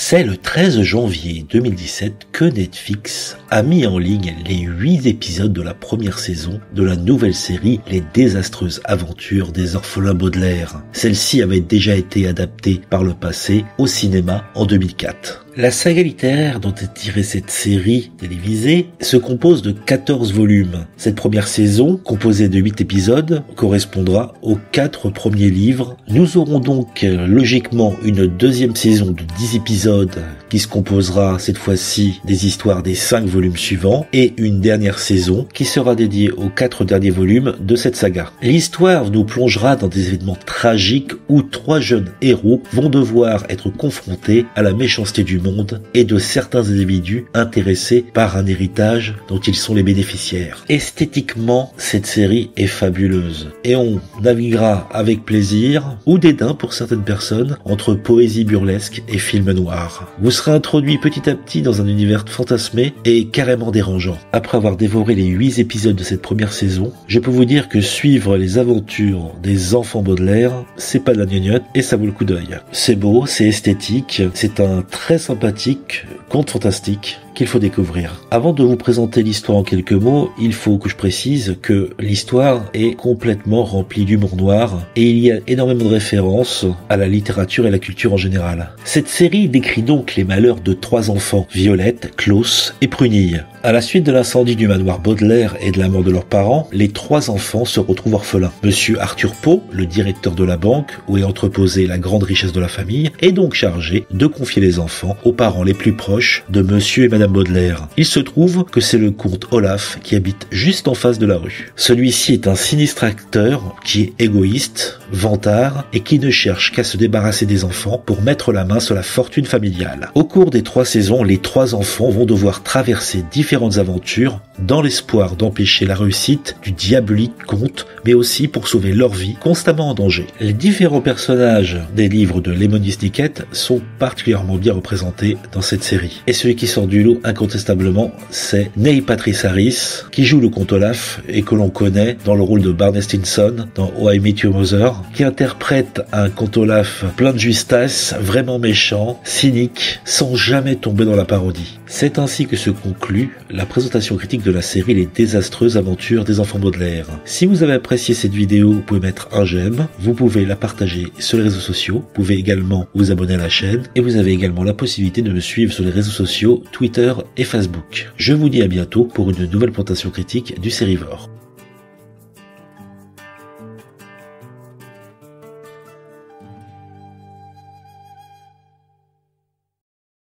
C'est le 13 janvier 2017 que Netflix a mis en ligne les 8 épisodes de la première saison de la nouvelle série Les désastreuses aventures des orphelins Baudelaire. Celle-ci avait déjà été adaptée par le passé au cinéma en 2004. La saga littéraire dont est tirée cette série télévisée se compose de 14 volumes. Cette première saison, composée de 8 épisodes, correspondra aux 4 premiers livres. Nous aurons donc logiquement une deuxième saison de 10 épisodes qui se composera cette fois-ci des histoires des 5 volumes suivants et une dernière saison qui sera dédiée aux 4 derniers volumes de cette saga. L'histoire nous plongera dans des événements tragiques où 3 jeunes héros vont devoir être confrontés à la méchanceté du monde et de certains individus intéressés par un héritage dont ils sont les bénéficiaires. Esthétiquement, cette série est fabuleuse et on naviguera avec plaisir ou dédain pour certaines personnes entre poésie burlesque et film noir. Vous serez introduit petit à petit dans un univers fantasmé et carrément dérangeant. Après avoir dévoré les 8 épisodes de cette première saison, je peux vous dire que suivre les aventures des enfants Baudelaire, c'est pas de la gnognotte et ça vaut le coup d'œil. C'est beau, c'est esthétique, c'est un très sympathique conte fantastique qu'il faut découvrir. Avant de vous présenter l'histoire en quelques mots, il faut que je précise que l'histoire est complètement remplie d'humour noir et il y a énormément de références à la littérature et la culture en général. Cette série décrit donc les malheurs de 3 enfants, Violette, Klaus et Prunille. À la suite de l'incendie du manoir Baudelaire et de la mort de leurs parents, les 3 enfants se retrouvent orphelins. Monsieur Arthur Pau, le directeur de la banque où est entreposée la grande richesse de la famille, est donc chargé de confier les enfants aux parents les plus proches de Monsieur et Madame Baudelaire. Il se trouve que c'est le comte Olaf qui habite juste en face de la rue. Celui-ci est un sinistre acteur qui est égoïste, vantard et qui ne cherche qu'à se débarrasser des enfants pour mettre la main sur la fortune familiale. Au cours des 3 saisons, les 3 enfants vont devoir traverser différentes aventures dans l'espoir d'empêcher la réussite du diabolique comte, mais aussi pour sauver leur vie constamment en danger. Les différents personnages des livres de Lemony Snicket sont particulièrement bien représentés dans cette série. Et celui qui sort du lot incontestablement, c'est Neil Patrice Harris, qui joue le comte Olaf et que l'on connaît dans le rôle de Barney Stinson dans How I Met Your Mother, qui interprète un comte Olaf plein de justesse, vraiment méchant, cynique, sans jamais tomber dans la parodie. C'est ainsi que se conclut la présentation critique de la série Les désastreuses aventures des enfants Baudelaire. Si vous avez apprécié cette vidéo, vous pouvez mettre un j'aime, vous pouvez la partager sur les réseaux sociaux, vous pouvez également vous abonner à la chaîne et vous avez également la possibilité de me suivre sur les réseaux sociaux Twitter et Facebook. Je vous dis à bientôt pour une nouvelle présentation critique du Sérivore.